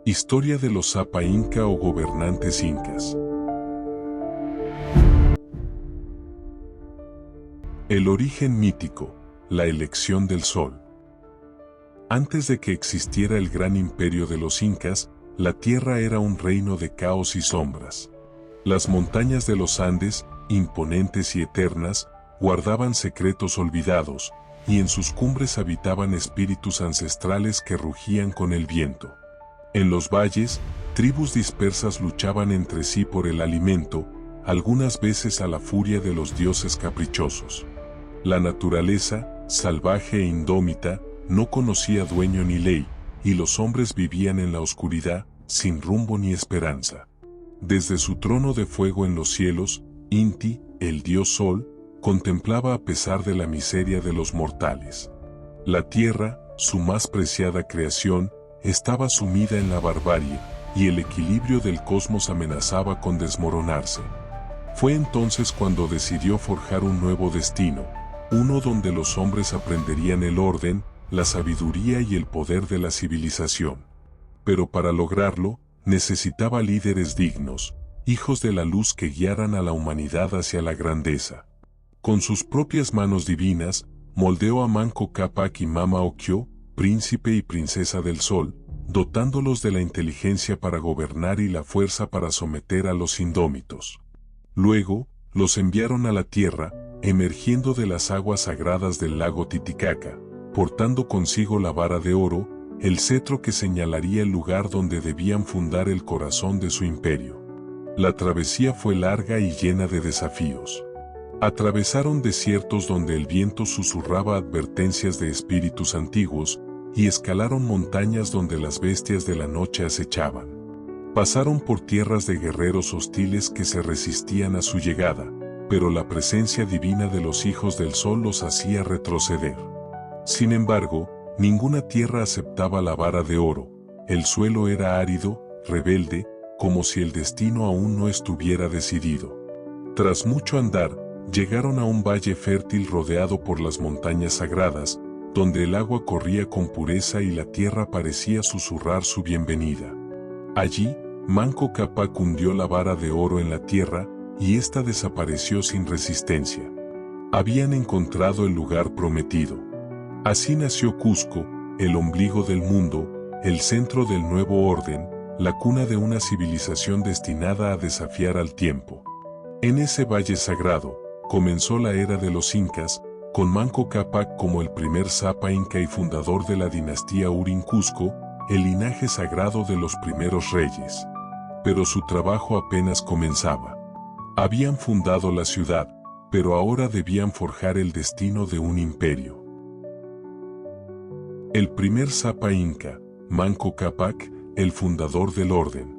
Historia de los Zapa Inca o gobernantes incas. El origen mítico, la elección del sol. Antes de que existiera el gran imperio de los incas, la tierra era un reino de caos y sombras. Las montañas de los Andes, imponentes y eternas, guardaban secretos olvidados, y en sus cumbres habitaban espíritus ancestrales que rugían con el viento. En los valles, tribus dispersas luchaban entre sí por el alimento, algunas veces a la furia de los dioses caprichosos. La naturaleza, salvaje e indómita, no conocía dueño ni ley, y los hombres vivían en la oscuridad, sin rumbo ni esperanza. Desde su trono de fuego en los cielos, Inti, el dios Sol, contemplaba a pesar de la miseria de los mortales. La tierra, su más preciada creación, estaba sumida en la barbarie, y el equilibrio del cosmos amenazaba con desmoronarse. Fue entonces cuando decidió forjar un nuevo destino, uno donde los hombres aprenderían el orden, la sabiduría y el poder de la civilización. Pero para lograrlo, necesitaba líderes dignos, hijos de la luz que guiaran a la humanidad hacia la grandeza. Con sus propias manos divinas, moldeó a Manco Cápac y Mama Ocllo, príncipe y princesa del sol, dotándolos de la inteligencia para gobernar y la fuerza para someter a los indómitos. Luego, los enviaron a la tierra, emergiendo de las aguas sagradas del lago Titicaca, portando consigo la vara de oro, el cetro que señalaría el lugar donde debían fundar el corazón de su imperio. La travesía fue larga y llena de desafíos. Atravesaron desiertos donde el viento susurraba advertencias de espíritus antiguos, y escalaron montañas donde las bestias de la noche acechaban. Pasaron por tierras de guerreros hostiles que se resistían a su llegada, pero la presencia divina de los hijos del sol los hacía retroceder. Sin embargo, ninguna tierra aceptaba la vara de oro, el suelo era árido, rebelde, como si el destino aún no estuviera decidido. Tras mucho andar, llegaron a un valle fértil rodeado por las montañas sagradas, donde el agua corría con pureza y la tierra parecía susurrar su bienvenida. Allí, Manco Cápac hundió la vara de oro en la tierra, y ésta desapareció sin resistencia. Habían encontrado el lugar prometido. Así nació Cusco, el ombligo del mundo, el centro del nuevo orden, la cuna de una civilización destinada a desafiar al tiempo. En ese valle sagrado, comenzó la era de los incas, con Manco Cápac como el primer Zapa Inca y fundador de la dinastía Urin Cusco, el linaje sagrado de los primeros reyes. Pero su trabajo apenas comenzaba. Habían fundado la ciudad, pero ahora debían forjar el destino de un imperio. El primer Zapa Inca, Manco Cápac, el fundador del orden.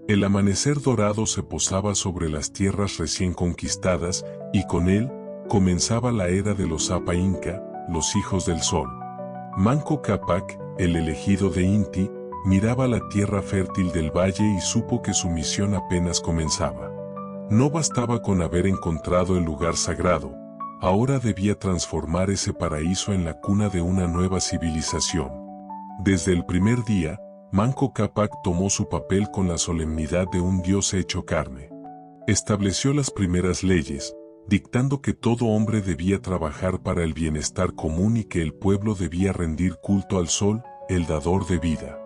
El amanecer dorado se posaba sobre las tierras recién conquistadas, y con él, comenzaba la era de los Zapa Inca, los hijos del sol. Manco Cápac, el elegido de Inti, miraba la tierra fértil del valle y supo que su misión apenas comenzaba. No bastaba con haber encontrado el lugar sagrado, ahora debía transformar ese paraíso en la cuna de una nueva civilización. Desde el primer día, Manco Cápac tomó su papel con la solemnidad de un dios hecho carne. Estableció las primeras leyes, dictando que todo hombre debía trabajar para el bienestar común y que el pueblo debía rendir culto al sol, el dador de vida.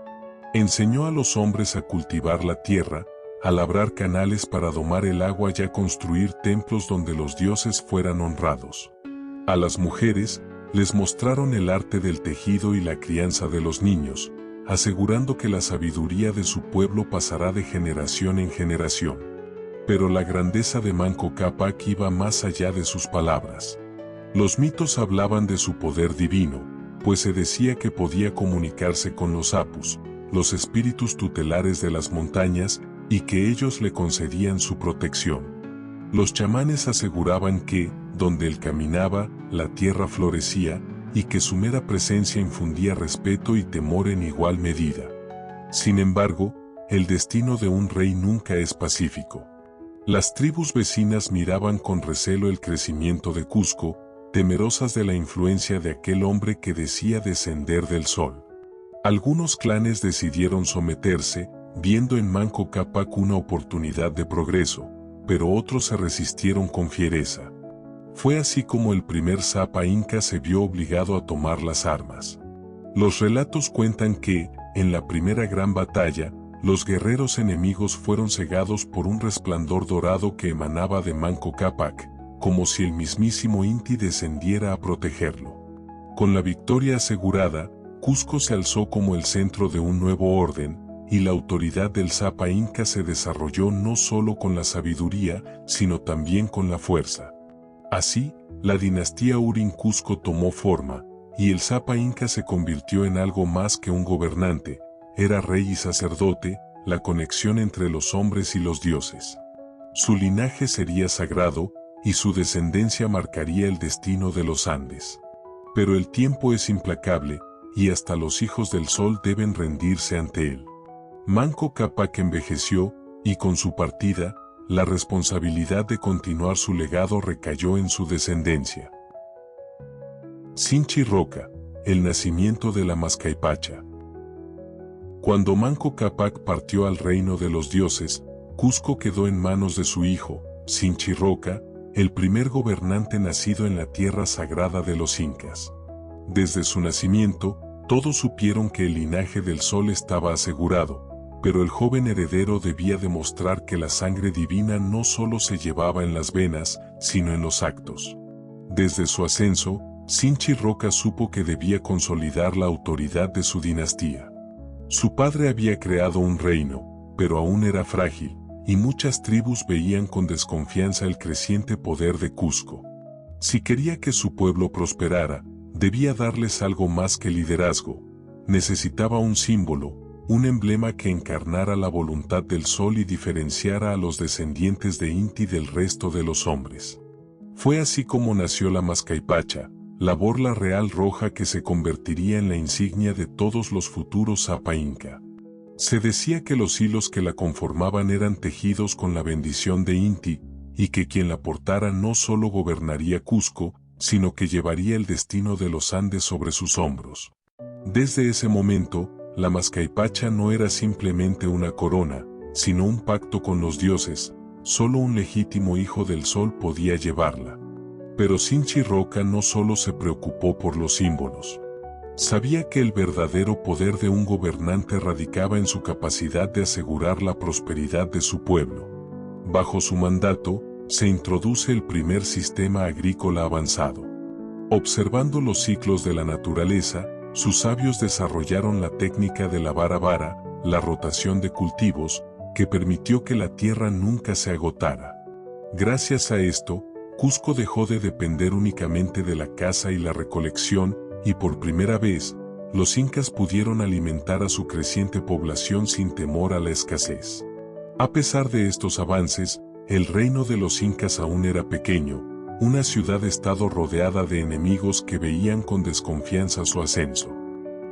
Enseñó a los hombres a cultivar la tierra, a labrar canales para domar el agua y a construir templos donde los dioses fueran honrados. A las mujeres, les mostraron el arte del tejido y la crianza de los niños, asegurando que la sabiduría de su pueblo pasará de generación en generación. Pero la grandeza de Manco Cápac iba más allá de sus palabras. Los mitos hablaban de su poder divino, pues se decía que podía comunicarse con los apus, los espíritus tutelares de las montañas, y que ellos le concedían su protección. Los chamanes aseguraban que, donde él caminaba, la tierra florecía, y que su mera presencia infundía respeto y temor en igual medida. Sin embargo, el destino de un rey nunca es pacífico. Las tribus vecinas miraban con recelo el crecimiento de Cusco, temerosas de la influencia de aquel hombre que decía descender del sol. Algunos clanes decidieron someterse, viendo en Manco Cápac una oportunidad de progreso, pero otros se resistieron con fiereza. Fue así como el primer Sapa Inca se vio obligado a tomar las armas. Los relatos cuentan que, en la primera gran batalla, los guerreros enemigos fueron cegados por un resplandor dorado que emanaba de Manco Cápac, como si el mismísimo Inti descendiera a protegerlo. Con la victoria asegurada, Cusco se alzó como el centro de un nuevo orden, y la autoridad del Sapa Inca se desarrolló no solo con la sabiduría, sino también con la fuerza. Así, la dinastía Urin Cusco tomó forma, y el Sapa Inca se convirtió en algo más que un gobernante, era rey y sacerdote, la conexión entre los hombres y los dioses. Su linaje sería sagrado, y su descendencia marcaría el destino de los Andes. Pero el tiempo es implacable, y hasta los hijos del sol deben rendirse ante él. Manco Cápac envejeció, y con su partida, la responsabilidad de continuar su legado recayó en su descendencia. Sinchi Roca, el nacimiento de la Mascaipacha. Cuando Manco Cápac partió al reino de los dioses, Cusco quedó en manos de su hijo, Sinchi Roca, el primer gobernante nacido en la tierra sagrada de los incas. Desde su nacimiento, todos supieron que el linaje del sol estaba asegurado, pero el joven heredero debía demostrar que la sangre divina no solo se llevaba en las venas, sino en los actos. Desde su ascenso, Sinchi Roca supo que debía consolidar la autoridad de su dinastía. Su padre había creado un reino, pero aún era frágil, y muchas tribus veían con desconfianza el creciente poder de Cusco. Si quería que su pueblo prosperara, debía darles algo más que liderazgo. Necesitaba un símbolo, un emblema que encarnara la voluntad del sol y diferenciara a los descendientes de Inti del resto de los hombres. Fue así como nació la Mascaipacha, la borla real roja que se convertiría en la insignia de todos los futuros Sapa Inca. Se decía que los hilos que la conformaban eran tejidos con la bendición de Inti, y que quien la portara no solo gobernaría Cusco, sino que llevaría el destino de los Andes sobre sus hombros. Desde ese momento, la Mascaipacha no era simplemente una corona, sino un pacto con los dioses, solo un legítimo hijo del sol podía llevarla. Pero Sinchi Roca no solo se preocupó por los símbolos. Sabía que el verdadero poder de un gobernante radicaba en su capacidad de asegurar la prosperidad de su pueblo. Bajo su mandato, se introduce el primer sistema agrícola avanzado. Observando los ciclos de la naturaleza, sus sabios desarrollaron la técnica de la vara vara, la rotación de cultivos, que permitió que la tierra nunca se agotara. Gracias a esto, Cusco dejó de depender únicamente de la caza y la recolección, y por primera vez, los incas pudieron alimentar a su creciente población sin temor a la escasez. A pesar de estos avances, el reino de los incas aún era pequeño, una ciudad-estado rodeada de enemigos que veían con desconfianza su ascenso.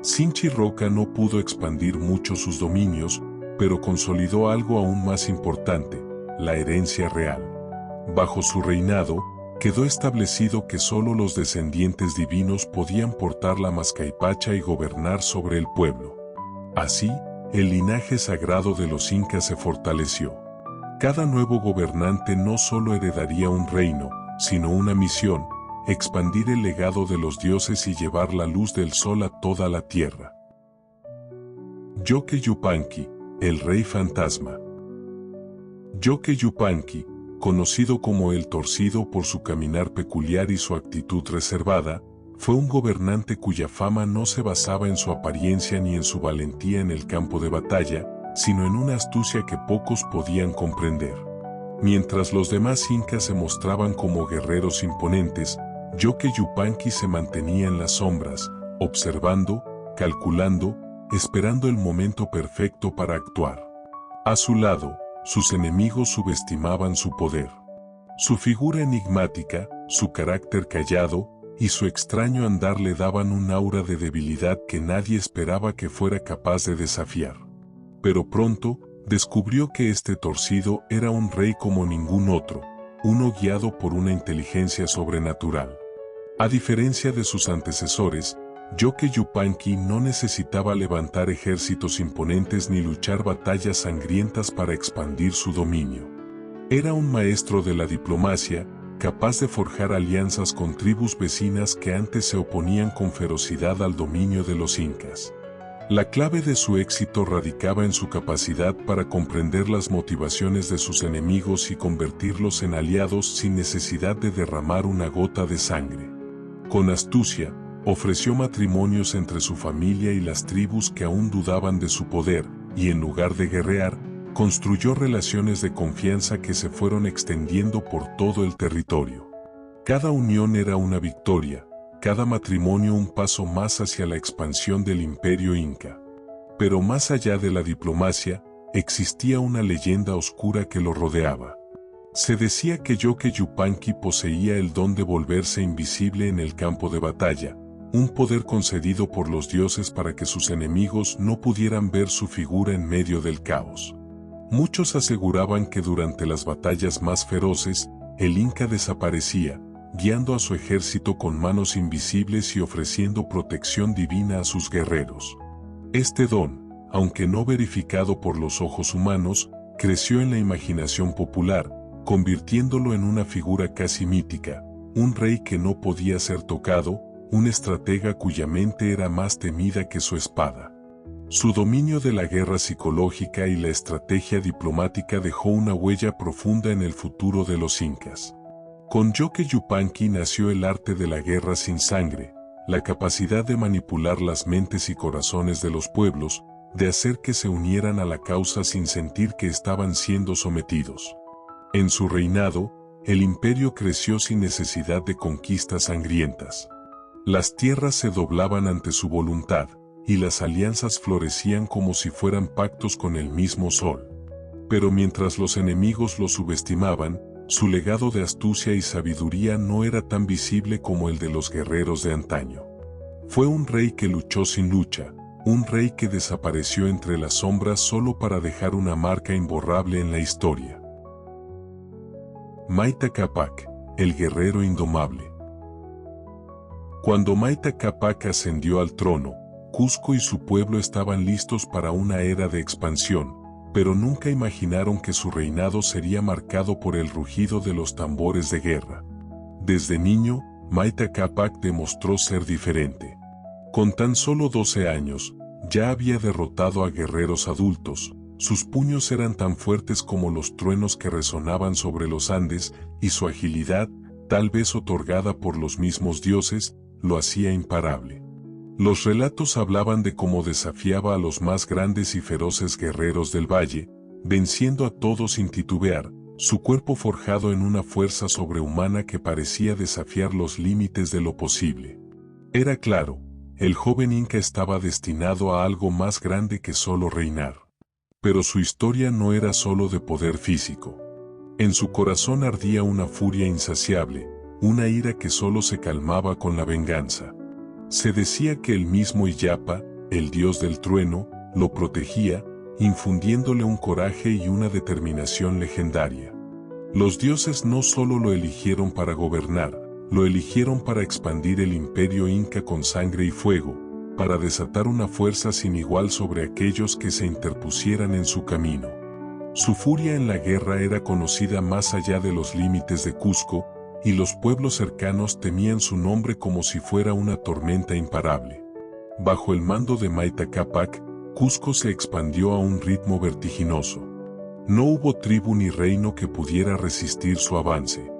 Sinchi Roca no pudo expandir mucho sus dominios, pero consolidó algo aún más importante, la herencia real. Bajo su reinado, quedó establecido que solo los descendientes divinos podían portar la Mascaipacha y gobernar sobre el pueblo. Así, el linaje sagrado de los incas se fortaleció. Cada nuevo gobernante no solo heredaría un reino, sino una misión, expandir el legado de los dioses y llevar la luz del sol a toda la tierra. Yoque Yupanqui, el rey fantasma. Yoque Yupanqui, conocido como el Torcido por su caminar peculiar y su actitud reservada, fue un gobernante cuya fama no se basaba en su apariencia ni en su valentía en el campo de batalla, sino en una astucia que pocos podían comprender. Mientras los demás incas se mostraban como guerreros imponentes, Yoque Yupanqui se mantenía en las sombras, observando, calculando, esperando el momento perfecto para actuar. A su lado, sus enemigos subestimaban su poder. Su figura enigmática, su carácter callado y su extraño andar le daban un aura de debilidad que nadie esperaba que fuera capaz de desafiar. Pero pronto, descubrió que este Torcido era un rey como ningún otro, uno guiado por una inteligencia sobrenatural. A diferencia de sus antecesores, Yoke Yupanqui no necesitaba levantar ejércitos imponentes ni luchar batallas sangrientas para expandir su dominio. Era un maestro de la diplomacia, capaz de forjar alianzas con tribus vecinas que antes se oponían con ferocidad al dominio de los incas. La clave de su éxito radicaba en su capacidad para comprender las motivaciones de sus enemigos y convertirlos en aliados sin necesidad de derramar una gota de sangre. Con astucia, ofreció matrimonios entre su familia y las tribus que aún dudaban de su poder, y en lugar de guerrear, construyó relaciones de confianza que se fueron extendiendo por todo el territorio. Cada unión era una victoria, cada matrimonio un paso más hacia la expansión del imperio inca. Pero más allá de la diplomacia, existía una leyenda oscura que lo rodeaba. Se decía que Yoke Yupanqui poseía el don de volverse invisible en el campo de batalla, un poder concedido por los dioses para que sus enemigos no pudieran ver su figura en medio del caos. Muchos aseguraban que durante las batallas más feroces, el inca desaparecía, guiando a su ejército con manos invisibles y ofreciendo protección divina a sus guerreros. Este don, aunque no verificado por los ojos humanos, creció en la imaginación popular, convirtiéndolo en una figura casi mítica, un rey que no podía ser tocado, un estratega cuya mente era más temida que su espada. Su dominio de la guerra psicológica y la estrategia diplomática dejó una huella profunda en el futuro de los incas. Con Yoke Yupanqui nació el arte de la guerra sin sangre, la capacidad de manipular las mentes y corazones de los pueblos, de hacer que se unieran a la causa sin sentir que estaban siendo sometidos. En su reinado, el imperio creció sin necesidad de conquistas sangrientas. Las tierras se doblaban ante su voluntad, y las alianzas florecían como si fueran pactos con el mismo sol. Pero mientras los enemigos lo subestimaban, su legado de astucia y sabiduría no era tan visible como el de los guerreros de antaño. Fue un rey que luchó sin lucha, un rey que desapareció entre las sombras solo para dejar una marca imborrable en la historia. Maita Capac, el guerrero indomable. Cuando Maita Capac ascendió al trono, Cusco y su pueblo estaban listos para una era de expansión, pero nunca imaginaron que su reinado sería marcado por el rugido de los tambores de guerra. Desde niño, Maita Capac demostró ser diferente. Con tan solo 12 años, ya había derrotado a guerreros adultos, sus puños eran tan fuertes como los truenos que resonaban sobre los Andes, y su agilidad, tal vez otorgada por los mismos dioses, lo hacía imparable. Los relatos hablaban de cómo desafiaba a los más grandes y feroces guerreros del valle, venciendo a todos sin titubear, su cuerpo forjado en una fuerza sobrehumana que parecía desafiar los límites de lo posible. Era claro, el joven inca estaba destinado a algo más grande que solo reinar. Pero su historia no era solo de poder físico. En su corazón ardía una furia insaciable, una ira que solo se calmaba con la venganza. Se decía que el mismo Illapa, el dios del trueno, lo protegía, infundiéndole un coraje y una determinación legendaria. Los dioses no solo lo eligieron para gobernar, lo eligieron para expandir el imperio inca con sangre y fuego, para desatar una fuerza sin igual sobre aquellos que se interpusieran en su camino. Su furia en la guerra era conocida más allá de los límites de Cusco, y los pueblos cercanos temían su nombre como si fuera una tormenta imparable. Bajo el mando de Maita Capac, Cusco se expandió a un ritmo vertiginoso. No hubo tribu ni reino que pudiera resistir su avance.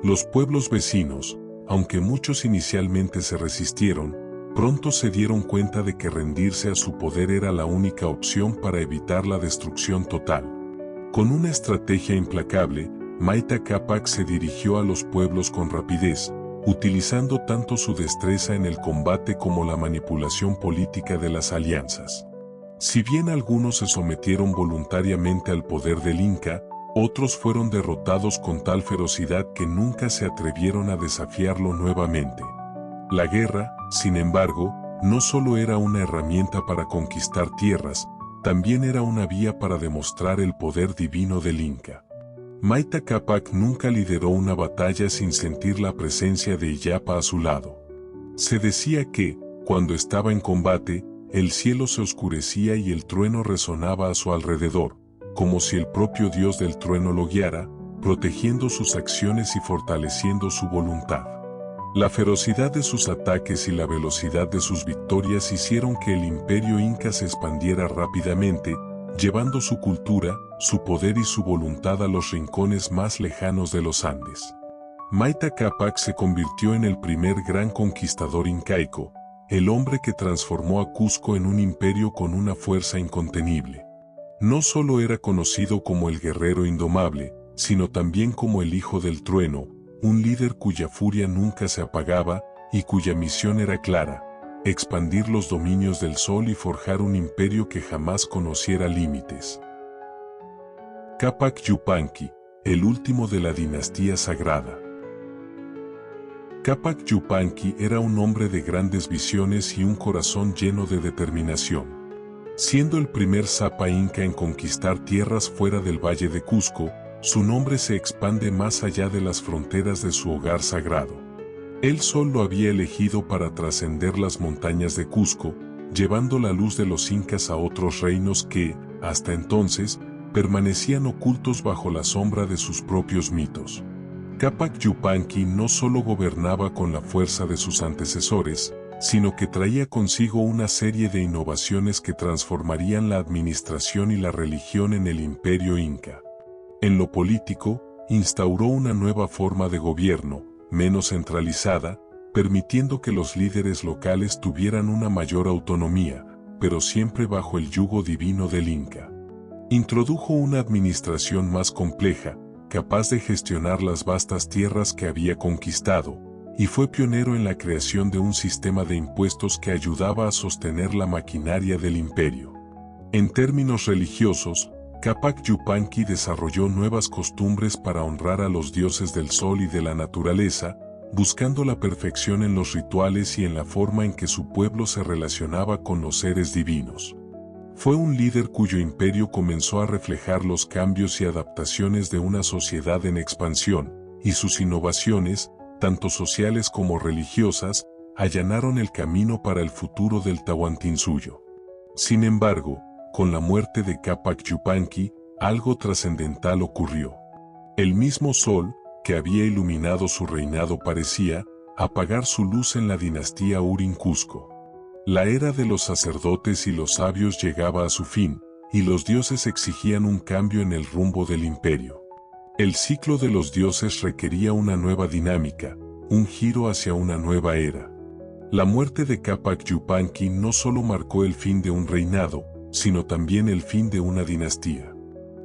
Los pueblos vecinos, aunque muchos inicialmente se resistieron, pronto se dieron cuenta de que rendirse a su poder era la única opción para evitar la destrucción total. Con una estrategia implacable, Maita Capac se dirigió a los pueblos con rapidez, utilizando tanto su destreza en el combate como la manipulación política de las alianzas. Si bien algunos se sometieron voluntariamente al poder del Inca, otros fueron derrotados con tal ferocidad que nunca se atrevieron a desafiarlo nuevamente. La guerra, sin embargo, no solo era una herramienta para conquistar tierras, también era una vía para demostrar el poder divino del Inca. Maita Capac nunca lideró una batalla sin sentir la presencia de Illapa a su lado. Se decía que, Cuando estaba en combate, el cielo se oscurecía y el trueno resonaba a su alrededor, como si el propio Dios del trueno lo guiara, protegiendo sus acciones y fortaleciendo su voluntad. La ferocidad de sus ataques y la velocidad de sus victorias hicieron que el imperio inca se expandiera rápidamente, llevando su cultura, su poder y su voluntad a los rincones más lejanos de los Andes. Maita Cápac se convirtió en el primer gran conquistador incaico, el hombre que transformó a Cusco en un imperio con una fuerza incontenible. No solo era conocido como el guerrero indomable, sino también como el hijo del trueno, un líder cuya furia nunca se apagaba y cuya misión era clara: expandir los dominios del sol y forjar un imperio que jamás conociera límites. Cápac Yupanqui, el último de la dinastía sagrada. Cápac Yupanqui era un hombre de grandes visiones y un corazón lleno de determinación. Siendo el primer Sapa inca en conquistar tierras fuera del Valle de Cusco, su nombre se expande más allá de las fronteras de su hogar sagrado. Él solo lo había elegido para trascender las montañas de Cusco, llevando la luz de los incas a otros reinos que, hasta entonces, permanecían ocultos bajo la sombra de sus propios mitos. Cápac Yupanqui no solo gobernaba con la fuerza de sus antecesores, sino que traía consigo una serie de innovaciones que transformarían la administración y la religión en el imperio inca. En lo político, instauró una nueva forma de gobierno, menos centralizada, permitiendo que los líderes locales tuvieran una mayor autonomía, pero siempre bajo el yugo divino del Inca. Introdujo una administración más compleja, capaz de gestionar las vastas tierras que había conquistado, y fue pionero en la creación de un sistema de impuestos que ayudaba a sostener la maquinaria del imperio. En términos religiosos, Cápac Yupanqui desarrolló nuevas costumbres para honrar a los dioses del sol y de la naturaleza, buscando la perfección en los rituales y en la forma en que su pueblo se relacionaba con los seres divinos. Fue un líder cuyo imperio comenzó a reflejar los cambios y adaptaciones de una sociedad en expansión, y sus innovaciones, tanto sociales como religiosas, allanaron el camino para el futuro del Tahuantinsuyo. Sin embargo, con la muerte de Cápac Yupanqui, algo trascendental ocurrió. El mismo sol, que había iluminado su reinado, parecía apagar su luz en la dinastía Urin Cusco. La era de los sacerdotes y los sabios llegaba a su fin, y los dioses exigían un cambio en el rumbo del imperio. El ciclo de los dioses requería una nueva dinámica, un giro hacia una nueva era. La muerte de Cápac Yupanqui no solo marcó el fin de un reinado, sino también el fin de una dinastía.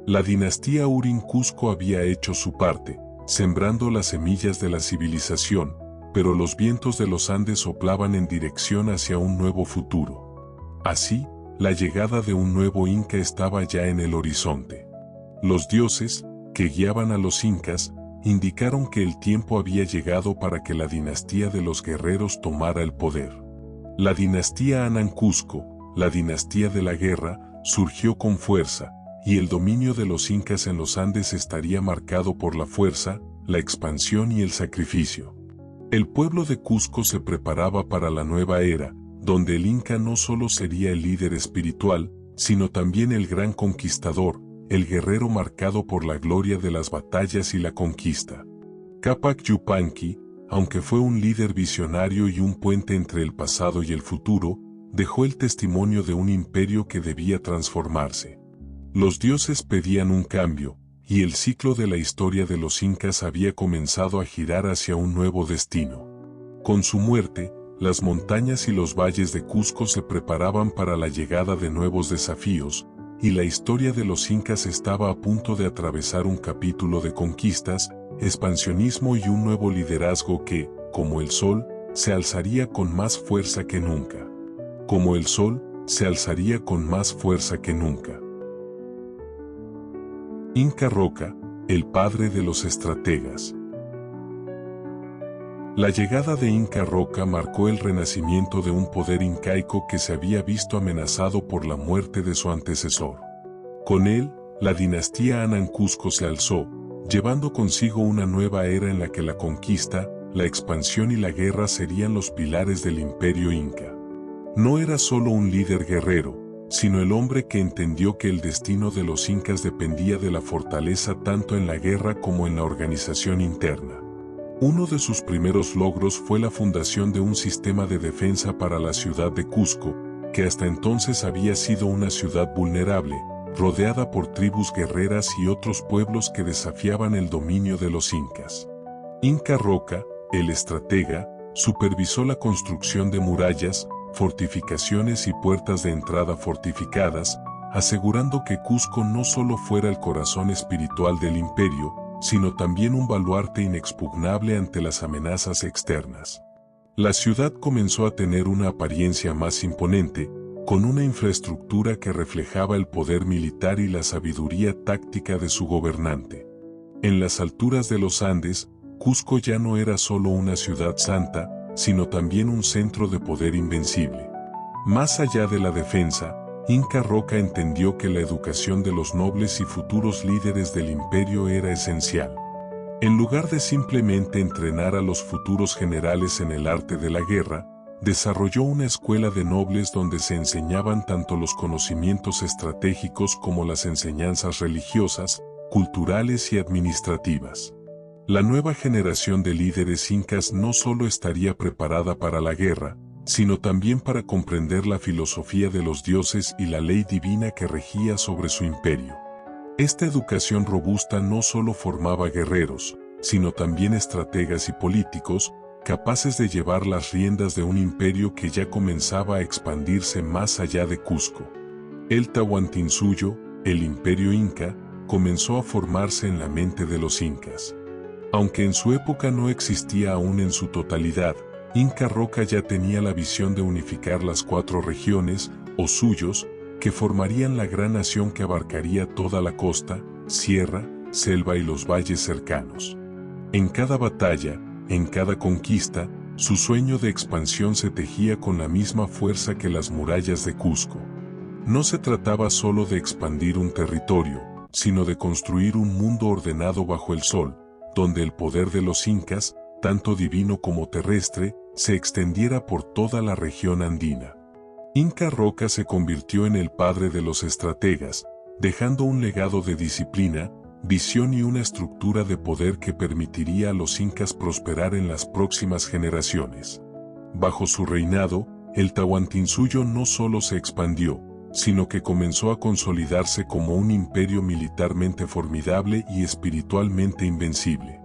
La dinastía Urin Cusco había hecho su parte, sembrando las semillas de la civilización, pero los vientos de los Andes soplaban en dirección hacia un nuevo futuro. Así, la llegada de un nuevo Inca estaba ya en el horizonte. Los dioses, que guiaban a los incas, indicaron que el tiempo había llegado para que la dinastía de los guerreros tomara el poder. La dinastía Anan Cusco, la dinastía de la guerra, surgió con fuerza, y el dominio de los incas en los Andes estaría marcado por la fuerza, la expansión y el sacrificio. El pueblo de Cusco se preparaba para la nueva era, donde el inca no solo sería el líder espiritual, sino también el gran conquistador, el guerrero marcado por la gloria de las batallas y la conquista. Cápac Yupanqui, aunque fue un líder visionario y un puente entre el pasado y el futuro, dejó el testimonio de un imperio que debía transformarse. Los dioses pedían un cambio, y el ciclo de la historia de los incas había comenzado a girar hacia un nuevo destino. Con su muerte, las montañas y los valles de Cusco se preparaban para la llegada de nuevos desafíos, y la historia de los incas estaba a punto de atravesar un capítulo de conquistas, expansionismo y un nuevo liderazgo que, como el sol, se alzaría con más fuerza que nunca. Como el sol, se alzaría con más fuerza que nunca. Inca Roca, el padre de los estrategas. La llegada de Inca Roca marcó el renacimiento de un poder incaico que se había visto amenazado por la muerte de su antecesor. Con él, la dinastía Anan Cusco se alzó, llevando consigo una nueva era en la que la conquista, la expansión y la guerra serían los pilares del imperio inca. No era solo un líder guerrero, sino el hombre que entendió que el destino de los incas dependía de la fortaleza tanto en la guerra como en la organización interna. Uno de sus primeros logros fue la fundación de un sistema de defensa para la ciudad de Cusco, que hasta entonces había sido una ciudad vulnerable, rodeada por tribus guerreras y otros pueblos que desafiaban el dominio de los incas. Inca Roca, el estratega, supervisó la construcción de murallas, fortificaciones y puertas de entrada fortificadas, asegurando que Cusco no solo fuera el corazón espiritual del imperio, sino también un baluarte inexpugnable ante las amenazas externas. La ciudad comenzó a tener una apariencia más imponente, con una infraestructura que reflejaba el poder militar y la sabiduría táctica de su gobernante. En las alturas de los Andes, Cusco ya no era solo una ciudad santa, sino también un centro de poder invencible. Más allá de la defensa, Inca Roca entendió que la educación de los nobles y futuros líderes del imperio era esencial. En lugar de simplemente entrenar a los futuros generales en el arte de la guerra, desarrolló una escuela de nobles donde se enseñaban tanto los conocimientos estratégicos como las enseñanzas religiosas, culturales y administrativas. La nueva generación de líderes incas no solo estaría preparada para la guerra, sino también para comprender la filosofía de los dioses y la ley divina que regía sobre su imperio. Esta educación robusta no solo formaba guerreros, sino también estrategas y políticos, capaces de llevar las riendas de un imperio que ya comenzaba a expandirse más allá de Cusco. El Tahuantinsuyo, el imperio inca, comenzó a formarse en la mente de los incas. Aunque en su época no existía aún en su totalidad, Inca Roca ya tenía la visión de unificar las 4 regiones, o suyos, que formarían la gran nación que abarcaría toda la costa, sierra, selva y los valles cercanos. En cada batalla, en cada conquista, su sueño de expansión se tejía con la misma fuerza que las murallas de Cusco. No se trataba solo de expandir un territorio, sino de construir un mundo ordenado bajo el sol, donde el poder de los incas, tanto divino como terrestre, se extendiera por toda la región andina. Inca Roca se convirtió en el padre de los estrategas, dejando un legado de disciplina, visión y una estructura de poder que permitiría a los incas prosperar en las próximas generaciones. Bajo su reinado, el Tahuantinsuyo no solo se expandió, sino que comenzó a consolidarse como un imperio militarmente formidable y espiritualmente invencible.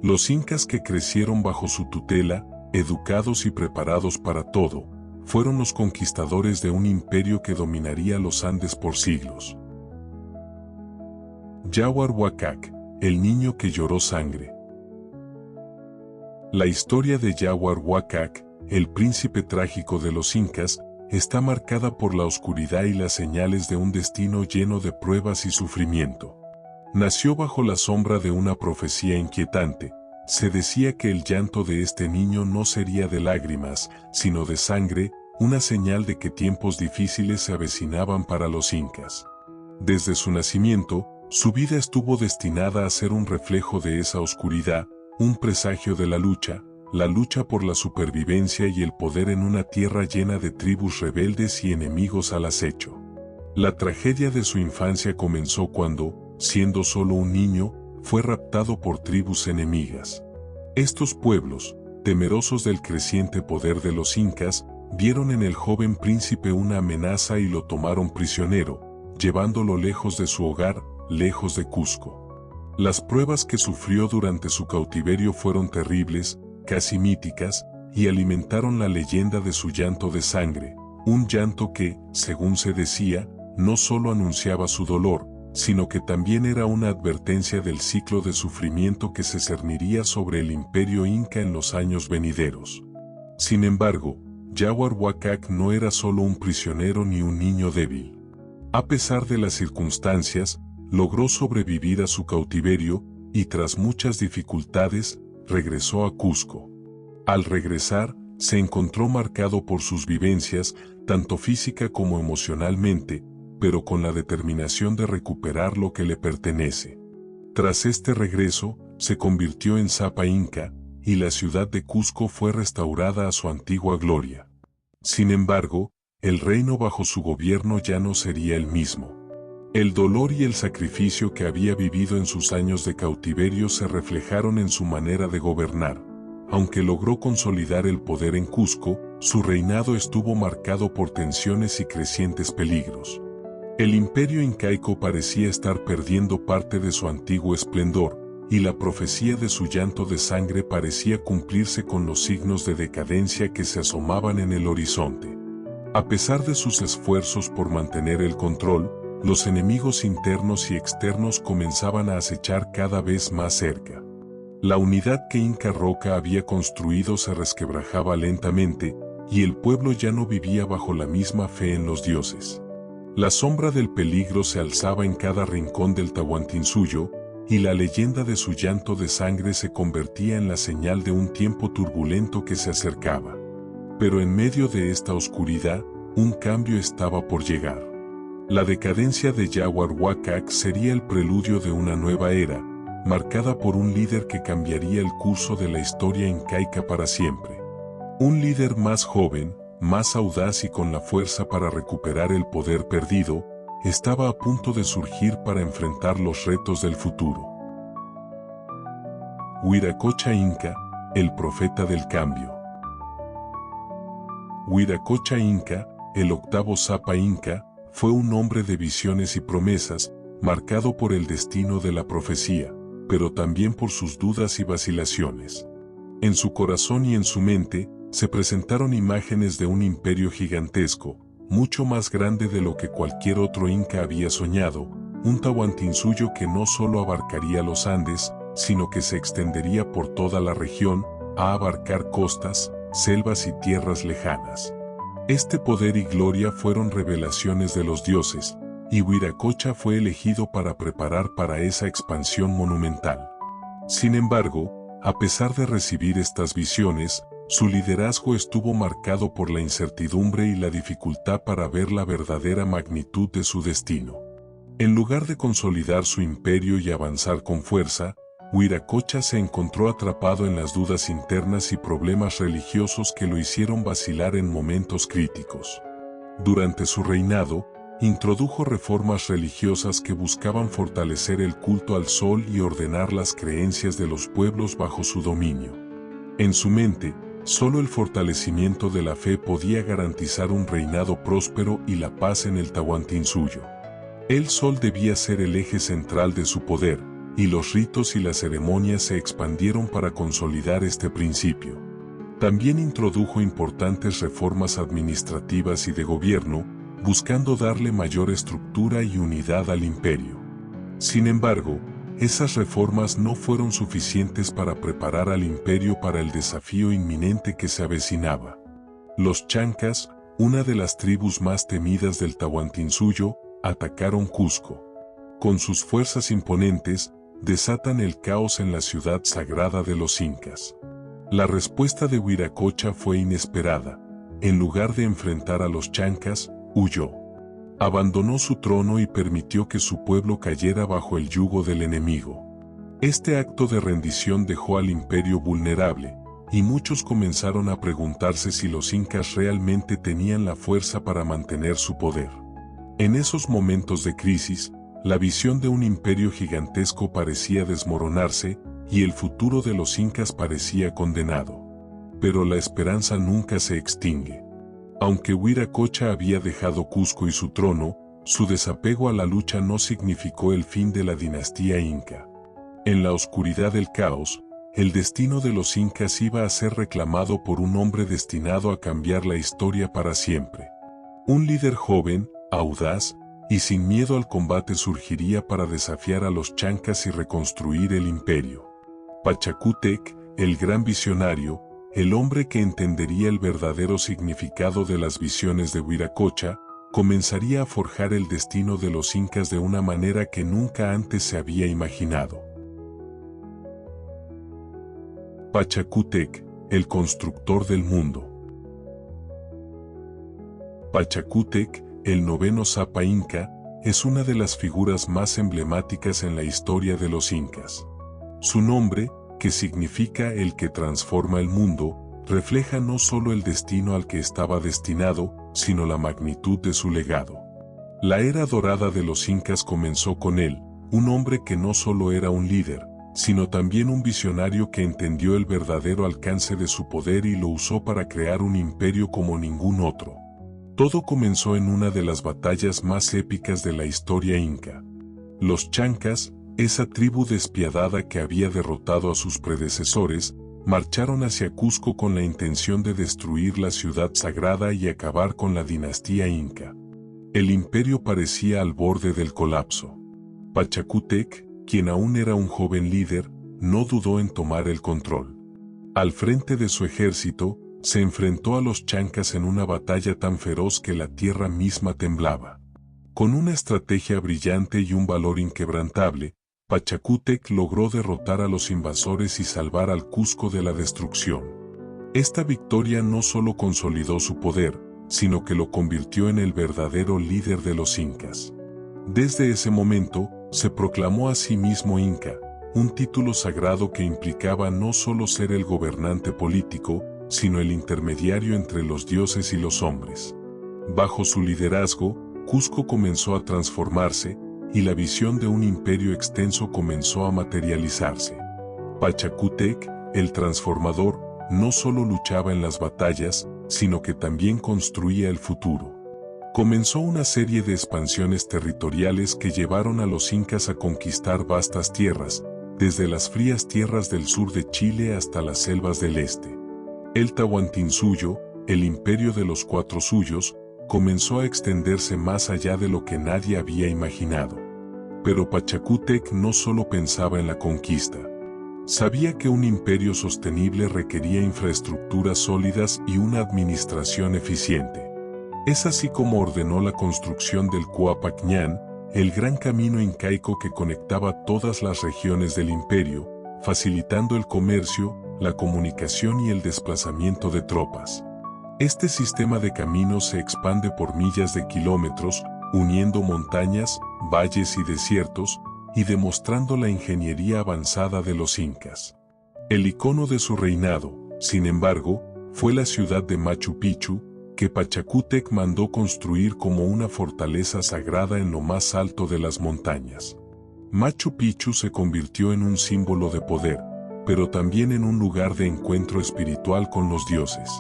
Los incas que crecieron bajo su tutela, educados y preparados para todo, fueron los conquistadores de un imperio que dominaría los Andes por siglos. Yaguar Huacac, el niño que lloró sangre. La historia de Yaguar Huacac, el príncipe trágico de los incas, está marcada por la oscuridad y las señales de un destino lleno de pruebas y sufrimiento. Nació bajo la sombra de una profecía inquietante. Se decía que el llanto de este niño no sería de lágrimas, sino de sangre, una señal de que tiempos difíciles se avecinaban para los incas. Desde su nacimiento, su vida estuvo destinada a ser un reflejo de esa oscuridad, un presagio de la lucha por la supervivencia y el poder en una tierra llena de tribus rebeldes y enemigos al acecho. La tragedia de su infancia comenzó cuando, siendo solo un niño, fue raptado por tribus enemigas. Estos pueblos, temerosos del creciente poder de los incas, vieron en el joven príncipe una amenaza y lo tomaron prisionero, llevándolo lejos de su hogar, lejos de Cusco. Las pruebas que sufrió durante su cautiverio fueron terribles, casi míticas, y alimentaron la leyenda de su llanto de sangre, un llanto que, según se decía, no solo anunciaba su dolor, sino que también era una advertencia del ciclo de sufrimiento que se cerniría sobre el imperio inca en los años venideros. Sin embargo, Yaguar Huacac no era solo un prisionero ni un niño débil. A pesar de las circunstancias, logró sobrevivir a su cautiverio, y tras muchas dificultades, regresó a Cusco. Al regresar, se encontró marcado por sus vivencias, tanto física como emocionalmente, pero con la determinación de recuperar lo que le pertenece. Tras este regreso, se convirtió en Sapa Inca, y la ciudad de Cusco fue restaurada a su antigua gloria. Sin embargo, el reino bajo su gobierno ya no sería el mismo. El dolor y el sacrificio que había vivido en sus años de cautiverio se reflejaron en su manera de gobernar. Aunque logró consolidar el poder en Cusco, su reinado estuvo marcado por tensiones y crecientes peligros. El imperio incaico parecía estar perdiendo parte de su antiguo esplendor, y la profecía de su llanto de sangre parecía cumplirse con los signos de decadencia que se asomaban en el horizonte. A pesar de sus esfuerzos por mantener el control, los enemigos internos y externos comenzaban a acechar cada vez más cerca. La unidad que Inca Roca había construido se resquebrajaba lentamente, y el pueblo ya no vivía bajo la misma fe en los dioses. La sombra del peligro se alzaba en cada rincón del Tahuantinsuyo, y la leyenda de su llanto de sangre se convertía en la señal de un tiempo turbulento que se acercaba. Pero en medio de esta oscuridad, un cambio estaba por llegar. La decadencia de Yaguarhuacac sería el preludio de una nueva era, marcada por un líder que cambiaría el curso de la historia incaica para siempre. Un líder más joven, más audaz y con la fuerza para recuperar el poder perdido, estaba a punto de surgir para enfrentar los retos del futuro. Wiracocha Inca, el profeta del cambio. Wiracocha Inca, el octavo Sapa Inca, fue un hombre de visiones y promesas, marcado por el destino de la profecía, pero también por sus dudas y vacilaciones. En su corazón y en su mente, se presentaron imágenes de un imperio gigantesco, mucho más grande de lo que cualquier otro inca había soñado, un Tahuantinsuyo que no solo abarcaría los Andes, sino que se extendería por toda la región, a abarcar costas, selvas y tierras lejanas. Este poder y gloria fueron revelaciones de los dioses, y Wiracocha fue elegido para preparar para esa expansión monumental. Sin embargo, a pesar de recibir estas visiones, su liderazgo estuvo marcado por la incertidumbre y la dificultad para ver la verdadera magnitud de su destino. En lugar de consolidar su imperio y avanzar con fuerza, Wiracocha se encontró atrapado en las dudas internas y problemas religiosos que lo hicieron vacilar en momentos críticos. Durante su reinado, introdujo reformas religiosas que buscaban fortalecer el culto al sol y ordenar las creencias de los pueblos bajo su dominio. En su mente, solo el fortalecimiento de la fe podía garantizar un reinado próspero y la paz en el Tahuantinsuyo. El sol debía ser el eje central de su poder, y los ritos y las ceremonias se expandieron para consolidar este principio. También introdujo importantes reformas administrativas y de gobierno, buscando darle mayor estructura y unidad al imperio. Sin embargo, esas reformas no fueron suficientes para preparar al imperio para el desafío inminente que se avecinaba. Los Chancas, una de las tribus más temidas del Tahuantinsuyo, atacaron Cusco. Con sus fuerzas imponentes, desatan el caos en la ciudad sagrada de los incas. La respuesta de Wiracocha fue inesperada. En lugar de enfrentar a los Chancas, huyó. Abandonó su trono y permitió que su pueblo cayera bajo el yugo del enemigo. Este acto de rendición dejó al imperio vulnerable, y muchos comenzaron a preguntarse si los incas realmente tenían la fuerza para mantener su poder. En esos momentos de crisis, la visión de un imperio gigantesco parecía desmoronarse, y el futuro de los incas parecía condenado. Pero la esperanza nunca se extingue. Aunque Wiracocha había dejado Cusco y su trono, su desapego a la lucha no significó el fin de la dinastía inca. En la oscuridad del caos, el destino de los incas iba a ser reclamado por un hombre destinado a cambiar la historia para siempre. Un líder joven, audaz, y sin miedo al combate surgiría para desafiar a los Chancas y reconstruir el imperio. Pachacútec, el gran visionario, el hombre que entendería el verdadero significado de las visiones de Wiracocha, comenzaría a forjar el destino de los incas de una manera que nunca antes se había imaginado. Pachacútec, el constructor del mundo. Pachacútec, el noveno Sapa Inca, es una de las figuras más emblemáticas en la historia de los incas. Su nombre, que significa el que transforma el mundo, refleja no solo el destino al que estaba destinado, sino la magnitud de su legado. La era dorada de los incas comenzó con él, un hombre que no solo era un líder, sino también un visionario que entendió el verdadero alcance de su poder y lo usó para crear un imperio como ningún otro. Todo comenzó en una de las batallas más épicas de la historia inca. Los chancas, esa tribu despiadada que había derrotado a sus predecesores, marcharon hacia Cusco con la intención de destruir la ciudad sagrada y acabar con la dinastía inca. El imperio parecía al borde del colapso. Pachacútec, quien aún era un joven líder, no dudó en tomar el control. Al frente de su ejército, se enfrentó a los chancas en una batalla tan feroz que la tierra misma temblaba. Con una estrategia brillante y un valor inquebrantable, Pachacútec logró derrotar a los invasores y salvar al Cusco de la destrucción. Esta victoria no solo consolidó su poder, sino que lo convirtió en el verdadero líder de los incas. Desde ese momento, se proclamó a sí mismo inca, un título sagrado que implicaba no solo ser el gobernante político, sino el intermediario entre los dioses y los hombres. Bajo su liderazgo, Cusco comenzó a transformarse, y la visión de un imperio extenso comenzó a materializarse. Pachacútec, el transformador, no solo luchaba en las batallas, sino que también construía el futuro. Comenzó una serie de expansiones territoriales que llevaron a los incas a conquistar vastas tierras, desde las frías tierras del sur de Chile hasta las selvas del este. El Tahuantinsuyo, el imperio de los cuatro suyos, comenzó a extenderse más allá de lo que nadie había imaginado. Pero Pachacútec no solo pensaba en la conquista. Sabía que un imperio sostenible requería infraestructuras sólidas y una administración eficiente. Es así como ordenó la construcción del Cuapacñán, el gran camino incaico que conectaba todas las regiones del imperio, facilitando el comercio, la comunicación y el desplazamiento de tropas. Este sistema de caminos se expande por millas de kilómetros, uniendo montañas, valles y desiertos, y demostrando la ingeniería avanzada de los incas. El icono de su reinado, sin embargo, fue la ciudad de Machu Picchu, que Pachacútec mandó construir como una fortaleza sagrada en lo más alto de las montañas. Machu Picchu se convirtió en un símbolo de poder, pero también en un lugar de encuentro espiritual con los dioses.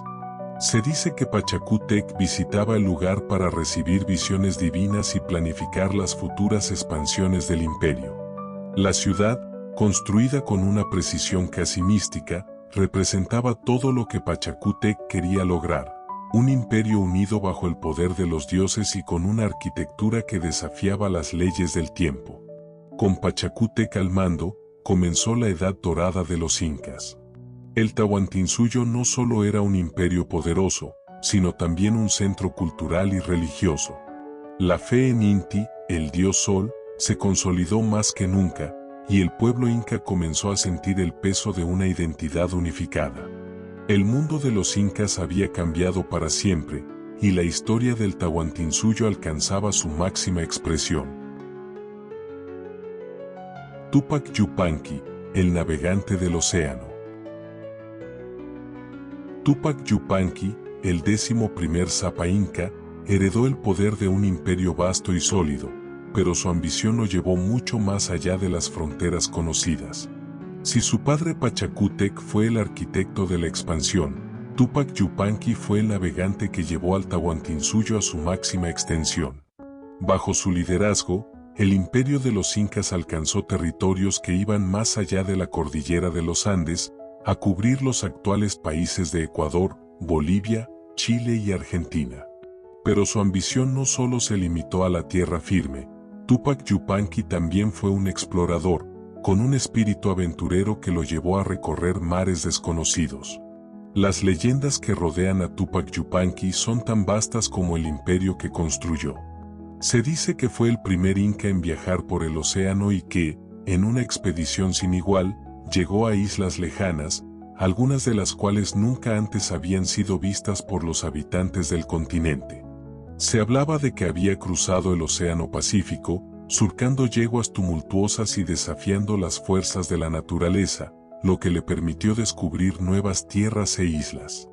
Se dice que Pachacútec visitaba el lugar para recibir visiones divinas y planificar las futuras expansiones del imperio. La ciudad, construida con una precisión casi mística, representaba todo lo que Pachacútec quería lograr. Un imperio unido bajo el poder de los dioses y con una arquitectura que desafiaba las leyes del tiempo. Con Pachacútec al mando, comenzó la edad dorada de los incas. El Tahuantinsuyo no solo era un imperio poderoso, sino también un centro cultural y religioso. La fe en Inti, el dios Sol, se consolidó más que nunca, y el pueblo inca comenzó a sentir el peso de una identidad unificada. El mundo de los incas había cambiado para siempre, y la historia del Tahuantinsuyo alcanzaba su máxima expresión. Túpac Yupanqui, el navegante del océano. Túpac Yupanqui, el 11º Sapa Inca, heredó el poder de un imperio vasto y sólido, pero su ambición lo llevó mucho más allá de las fronteras conocidas. Si su padre Pachacútec fue el arquitecto de la expansión, Túpac Yupanqui fue el navegante que llevó al Tahuantinsuyo a su máxima extensión. Bajo su liderazgo, el imperio de los incas alcanzó territorios que iban más allá de la cordillera de los Andes, a cubrir los actuales países de Ecuador, Bolivia, Chile y Argentina. Pero su ambición no solo se limitó a la tierra firme. Túpac Yupanqui también fue un explorador, con un espíritu aventurero que lo llevó a recorrer mares desconocidos. Las leyendas que rodean a Túpac Yupanqui son tan vastas como el imperio que construyó. Se dice que fue el primer inca en viajar por el océano y que, en una expedición sin igual, llegó a islas lejanas, algunas de las cuales nunca antes habían sido vistas por los habitantes del continente. Se hablaba de que había cruzado el Océano Pacífico, surcando yeguas tumultuosas y desafiando las fuerzas de la naturaleza, lo que le permitió descubrir nuevas tierras e islas.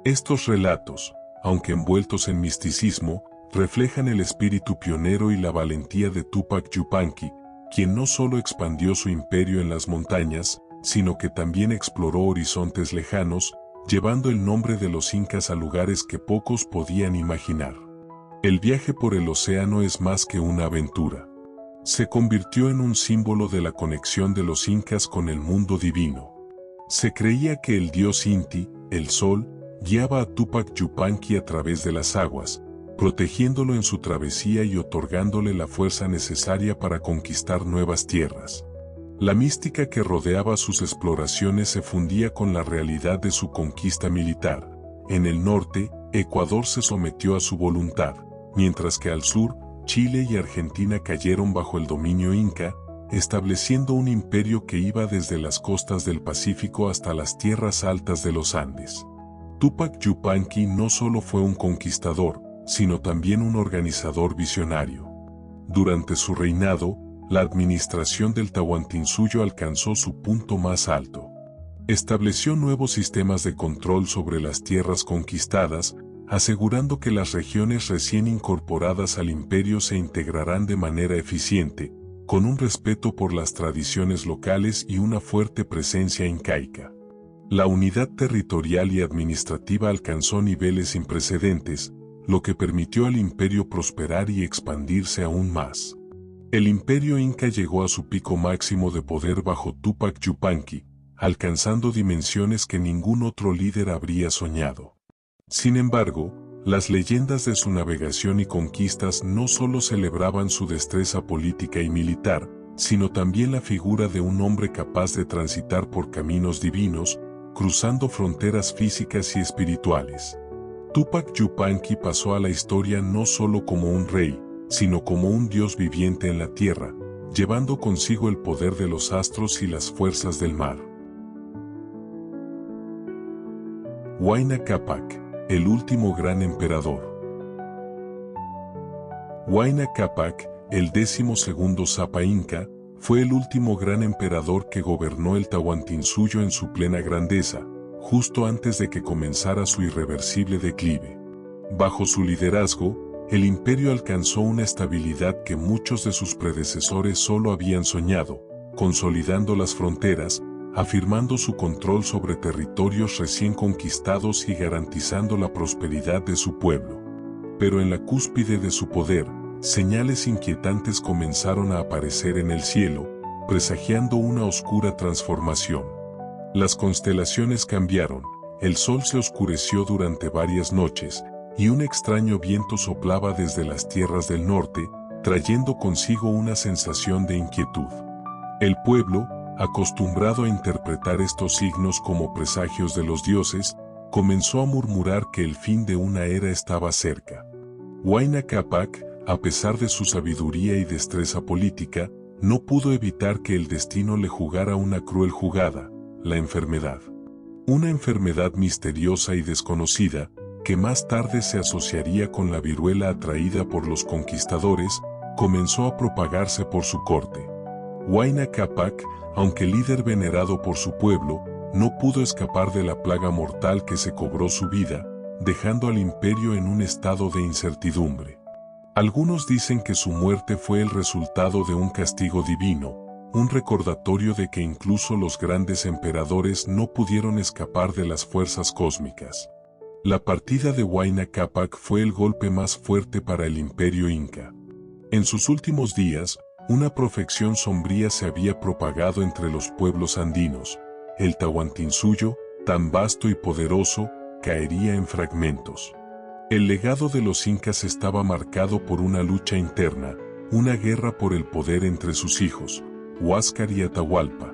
Estos relatos, aunque envueltos en misticismo, reflejan el espíritu pionero y la valentía de Túpac Yupanqui, quien no solo expandió su imperio en las montañas, sino que también exploró horizontes lejanos, llevando el nombre de los incas a lugares que pocos podían imaginar. El viaje por el océano es más que una aventura. Se convirtió en un símbolo de la conexión de los incas con el mundo divino. Se creía que el dios Inti, el sol, guiaba a Túpac Yupanqui a través de las aguas, protegiéndolo en su travesía y otorgándole la fuerza necesaria para conquistar nuevas tierras. La mística que rodeaba sus exploraciones se fundía con la realidad de su conquista militar. En el norte, Ecuador se sometió a su voluntad, mientras que al sur, Chile y Argentina cayeron bajo el dominio inca, estableciendo un imperio que iba desde las costas del Pacífico hasta las tierras altas de los Andes. Túpac Yupanqui no solo fue un conquistador, sino también un organizador visionario. Durante su reinado, la administración del Tahuantinsuyo alcanzó su punto más alto. Estableció nuevos sistemas de control sobre las tierras conquistadas, asegurando que las regiones recién incorporadas al imperio se integrarán de manera eficiente, con un respeto por las tradiciones locales y una fuerte presencia incaica. La unidad territorial y administrativa alcanzó niveles sin precedentes, lo que permitió al imperio prosperar y expandirse aún más. El imperio inca llegó a su pico máximo de poder bajo Túpac Yupanqui, alcanzando dimensiones que ningún otro líder habría soñado. Sin embargo, las leyendas de su navegación y conquistas no solo celebraban su destreza política y militar, sino también la figura de un hombre capaz de transitar por caminos divinos, cruzando fronteras físicas y espirituales. Túpac Yupanqui pasó a la historia no solo como un rey, sino como un dios viviente en la tierra, llevando consigo el poder de los astros y las fuerzas del mar. Huayna Cápac, el último gran emperador. Huayna Cápac, el 12º Sapa Inca, fue el último gran emperador que gobernó el Tahuantinsuyo en su plena grandeza, justo antes de que comenzara su irreversible declive. Bajo su liderazgo, el imperio alcanzó una estabilidad que muchos de sus predecesores solo habían soñado, consolidando las fronteras, afirmando su control sobre territorios recién conquistados y garantizando la prosperidad de su pueblo. Pero en la cúspide de su poder, señales inquietantes comenzaron a aparecer en el cielo, presagiando una oscura transformación. Las constelaciones cambiaron, el sol se oscureció durante varias noches, y un extraño viento soplaba desde las tierras del norte, trayendo consigo una sensación de inquietud. El pueblo, acostumbrado a interpretar estos signos como presagios de los dioses, comenzó a murmurar que el fin de una era estaba cerca. Huayna Cápac, a pesar de su sabiduría y destreza política, no pudo evitar que el destino le jugara una cruel jugada, la enfermedad. Una enfermedad misteriosa y desconocida, que más tarde se asociaría con la viruela atraída por los conquistadores, comenzó a propagarse por su corte. Huayna Cápac, aunque líder venerado por su pueblo, no pudo escapar de la plaga mortal que se cobró su vida, dejando al imperio en un estado de incertidumbre. Algunos dicen que su muerte fue el resultado de un castigo divino, un recordatorio de que incluso los grandes emperadores no pudieron escapar de las fuerzas cósmicas. La partida de Huayna Cápac fue el golpe más fuerte para el imperio inca. En sus últimos días, una profección sombría se había propagado entre los pueblos andinos. El Tahuantinsuyo, tan vasto y poderoso, caería en fragmentos. El legado de los incas estaba marcado por una lucha interna, una guerra por el poder entre sus hijos, Huáscar y Atahualpa.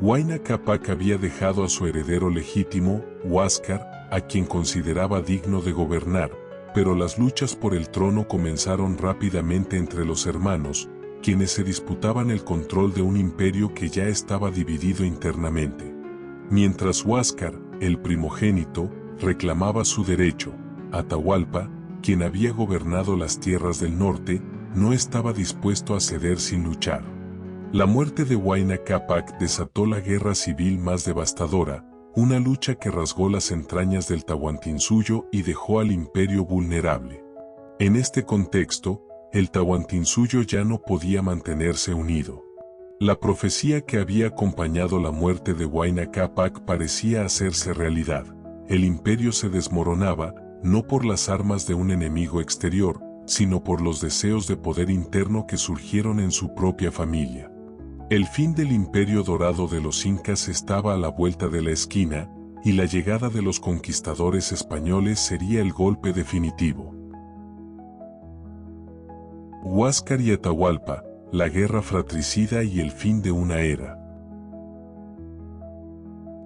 Huayna Cápac había dejado a su heredero legítimo, Huáscar, a quien consideraba digno de gobernar, pero las luchas por el trono comenzaron rápidamente entre los hermanos, quienes se disputaban el control de un imperio que ya estaba dividido internamente. Mientras Huáscar, el primogénito, reclamaba su derecho, Atahualpa, quien había gobernado las tierras del norte, no estaba dispuesto a ceder sin luchar. La muerte de Huayna Cápac desató la guerra civil más devastadora, una lucha que rasgó las entrañas del Tahuantinsuyo y dejó al imperio vulnerable. En este contexto, el Tahuantinsuyo ya no podía mantenerse unido. La profecía que había acompañado la muerte de Huayna Cápac parecía hacerse realidad. El imperio se desmoronaba, no por las armas de un enemigo exterior, sino por los deseos de poder interno que surgieron en su propia familia. El fin del imperio dorado de los incas estaba a la vuelta de la esquina, y la llegada de los conquistadores españoles sería el golpe definitivo. Huáscar y Atahualpa, la guerra fratricida y el fin de una era.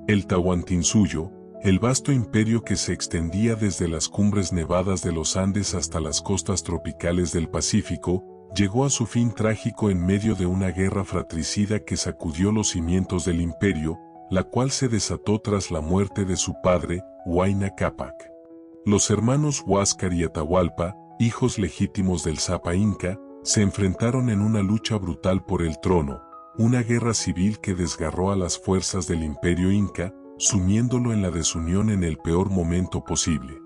El Tahuantinsuyo, el vasto imperio que se extendía desde las cumbres nevadas de los Andes hasta las costas tropicales del Pacífico, llegó a su fin trágico en medio de una guerra fratricida que sacudió los cimientos del imperio, la cual se desató tras la muerte de su padre, Huayna Cápac. Los hermanos Huáscar y Atahualpa, hijos legítimos del Zapa Inca, se enfrentaron en una lucha brutal por el trono, una guerra civil que desgarró a las fuerzas del imperio inca, sumiéndolo en la desunión en el peor momento posible.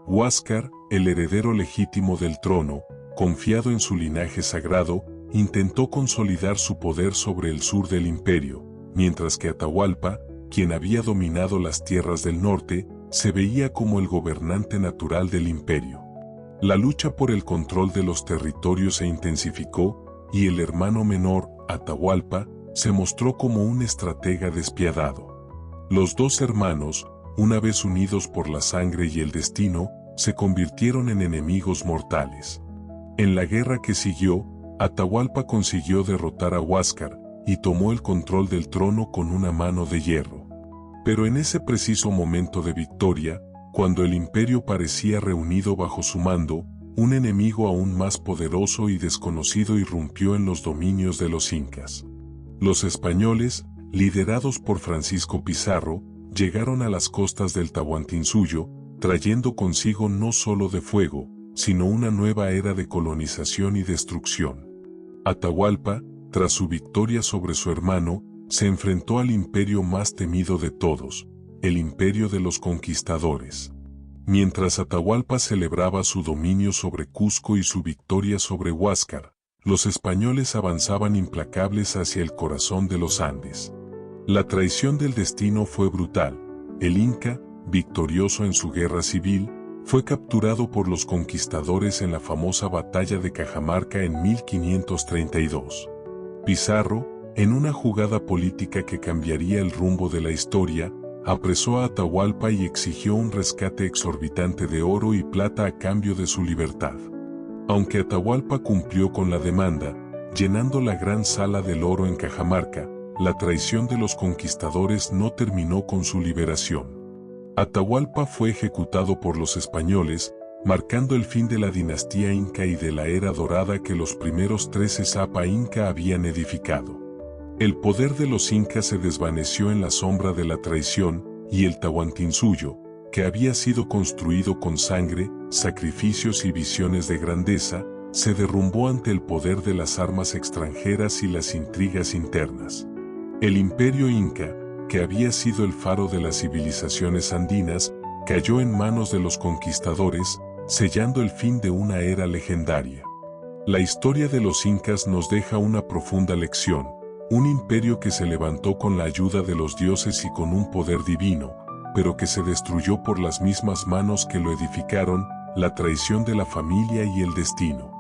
Huáscar, el heredero legítimo del trono, confiado en su linaje sagrado, intentó consolidar su poder sobre el sur del imperio, mientras que Atahualpa, quien había dominado las tierras del norte, se veía como el gobernante natural del imperio. La lucha por el control de los territorios se intensificó, y el hermano menor, Atahualpa, se mostró como un estratega despiadado. Los dos hermanos, una vez unidos por la sangre y el destino, se convirtieron en enemigos mortales. En la guerra que siguió, Atahualpa consiguió derrotar a Huáscar y tomó el control del trono con una mano de hierro. Pero en ese preciso momento de victoria, cuando el imperio parecía reunido bajo su mando, un enemigo aún más poderoso y desconocido irrumpió en los dominios de los incas. Los españoles, liderados por Francisco Pizarro, llegaron a las costas del Tahuantinsuyo, trayendo consigo no solo de fuego, sino una nueva era de colonización y destrucción. Atahualpa, tras su victoria sobre su hermano, se enfrentó al imperio más temido de todos, el imperio de los conquistadores. Mientras Atahualpa celebraba su dominio sobre Cusco y su victoria sobre Huáscar, los españoles avanzaban implacables hacia el corazón de los Andes. La traición del destino fue brutal. El Inca, victorioso en su guerra civil, fue capturado por los conquistadores en la famosa batalla de Cajamarca en 1532. Pizarro, en una jugada política que cambiaría el rumbo de la historia, apresó a Atahualpa y exigió un rescate exorbitante de oro y plata a cambio de su libertad. Aunque Atahualpa cumplió con la demanda, llenando la gran sala del oro en Cajamarca, la traición de los conquistadores no terminó con su liberación. Atahualpa fue ejecutado por los españoles, marcando el fin de la dinastía inca y de la era dorada que los primeros 13 Zapa Inca habían edificado. El poder de los incas se desvaneció en la sombra de la traición, y el Tahuantinsuyo, que había sido construido con sangre, sacrificios y visiones de grandeza, se derrumbó ante el poder de las armas extranjeras y las intrigas internas. El imperio inca, que había sido el faro de las civilizaciones andinas, cayó en manos de los conquistadores, sellando el fin de una era legendaria. La historia de los incas nos deja una profunda lección, un imperio que se levantó con la ayuda de los dioses y con un poder divino, pero que se destruyó por las mismas manos que lo edificaron, la traición de la familia y el destino.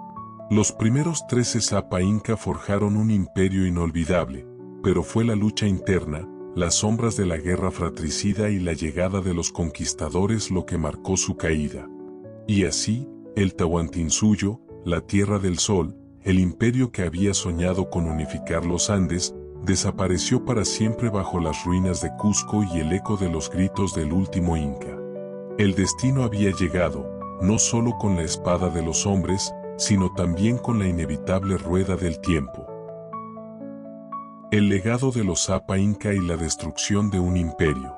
Los primeros 13 Zapa Inca forjaron un imperio inolvidable, pero fue la lucha interna, las sombras de la guerra fratricida y la llegada de los conquistadores lo que marcó su caída. Y así, el Tahuantinsuyo, la Tierra del Sol, el imperio que había soñado con unificar los Andes, desapareció para siempre bajo las ruinas de Cusco y el eco de los gritos del último Inca. El destino había llegado, no solo con la espada de los hombres, sino también con la inevitable rueda del tiempo. El legado de los Zapa Inca y la destrucción de un imperio.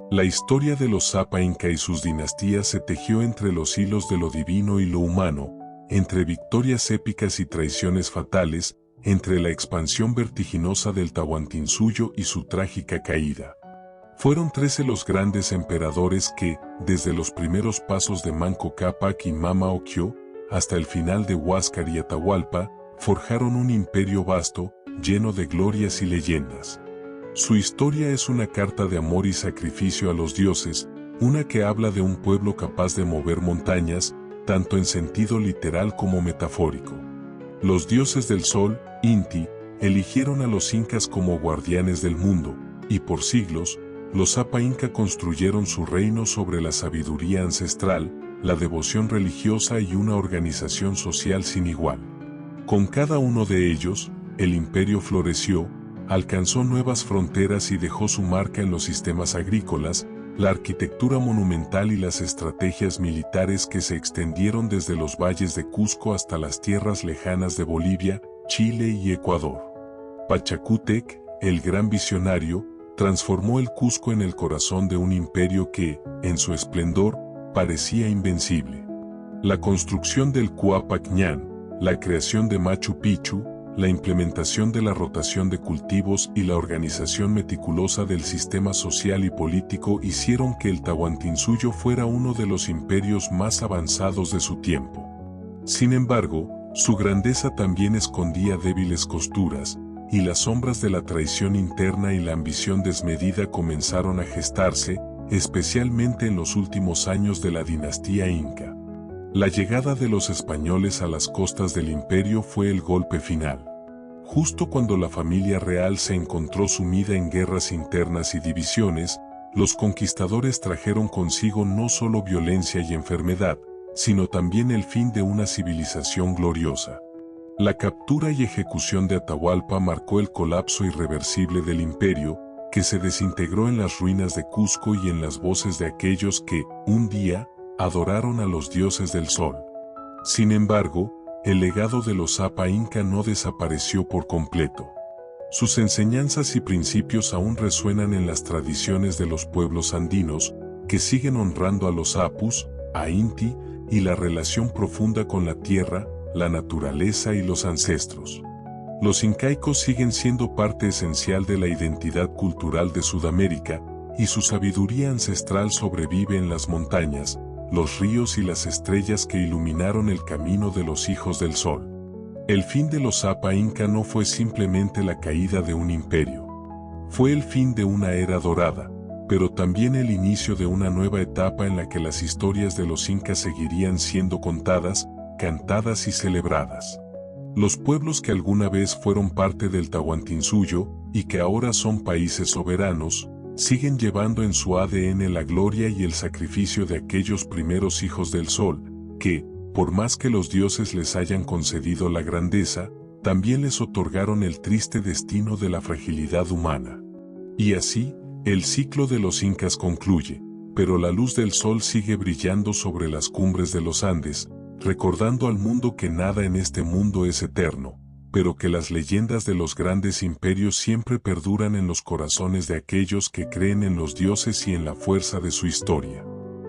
La historia de los Zapa Inca y sus dinastías se tejió entre los hilos de lo divino y lo humano, entre victorias épicas y traiciones fatales, entre la expansión vertiginosa del Tahuantinsuyo y su trágica caída. Fueron 13 los grandes emperadores que, desde los primeros pasos de Manco Cápac y Mama Ocllo, hasta el final de Huáscar y Atahualpa, forjaron un imperio vasto, lleno de glorias y leyendas. Su historia es una carta de amor y sacrificio a los dioses, una que habla de un pueblo capaz de mover montañas, tanto en sentido literal como metafórico. Los dioses del sol, Inti, eligieron a los incas como guardianes del mundo, y por siglos, los Zapa Inca construyeron su reino sobre la sabiduría ancestral, la devoción religiosa y una organización social sin igual. Con cada uno de ellos, el imperio floreció, alcanzó nuevas fronteras y dejó su marca en los sistemas agrícolas, la arquitectura monumental y las estrategias militares que se extendieron desde los valles de Cusco hasta las tierras lejanas de Bolivia, Chile y Ecuador. Pachacútec, el gran visionario, transformó el Cusco en el corazón de un imperio que, en su esplendor, parecía invencible. La construcción del Cuapac Ñan, la creación de Machu Picchu, la implementación de la rotación de cultivos y la organización meticulosa del sistema social y político hicieron que el Tahuantinsuyo fuera uno de los imperios más avanzados de su tiempo. Sin embargo, su grandeza también escondía débiles costuras, y las sombras de la traición interna y la ambición desmedida comenzaron a gestarse, especialmente en los últimos años de la dinastía Inca. La llegada de los españoles a las costas del imperio fue el golpe final. Justo cuando la familia real se encontró sumida en guerras internas y divisiones, los conquistadores trajeron consigo no solo violencia y enfermedad, sino también el fin de una civilización gloriosa. La captura y ejecución de Atahualpa marcó el colapso irreversible del imperio, que se desintegró en las ruinas de Cusco y en las voces de aquellos que, un día, adoraron a los dioses del sol. Sin embargo, el legado de los Zapa Inca no desapareció por completo. Sus enseñanzas y principios aún resuenan en las tradiciones de los pueblos andinos, que siguen honrando a los Apus, a Inti, y la relación profunda con la tierra, la naturaleza y los ancestros. Los incaicos siguen siendo parte esencial de la identidad cultural de Sudamérica, y su sabiduría ancestral sobrevive en las montañas, los ríos y las estrellas que iluminaron el camino de los hijos del sol. El fin de los Zapa Inca no fue simplemente la caída de un imperio. Fue el fin de una era dorada, pero también el inicio de una nueva etapa en la que las historias de los incas seguirían siendo contadas, cantadas y celebradas. Los pueblos que alguna vez fueron parte del Tahuantinsuyo y que ahora son países soberanos, siguen llevando en su ADN la gloria y el sacrificio de aquellos primeros hijos del sol, que, por más que los dioses les hayan concedido la grandeza, también les otorgaron el triste destino de la fragilidad humana. Y así, el ciclo de los incas concluye, pero la luz del sol sigue brillando sobre las cumbres de los Andes, recordando al mundo que nada en este mundo es eterno, pero que las leyendas de los grandes imperios siempre perduran en los corazones de aquellos que creen en los dioses y en la fuerza de su historia.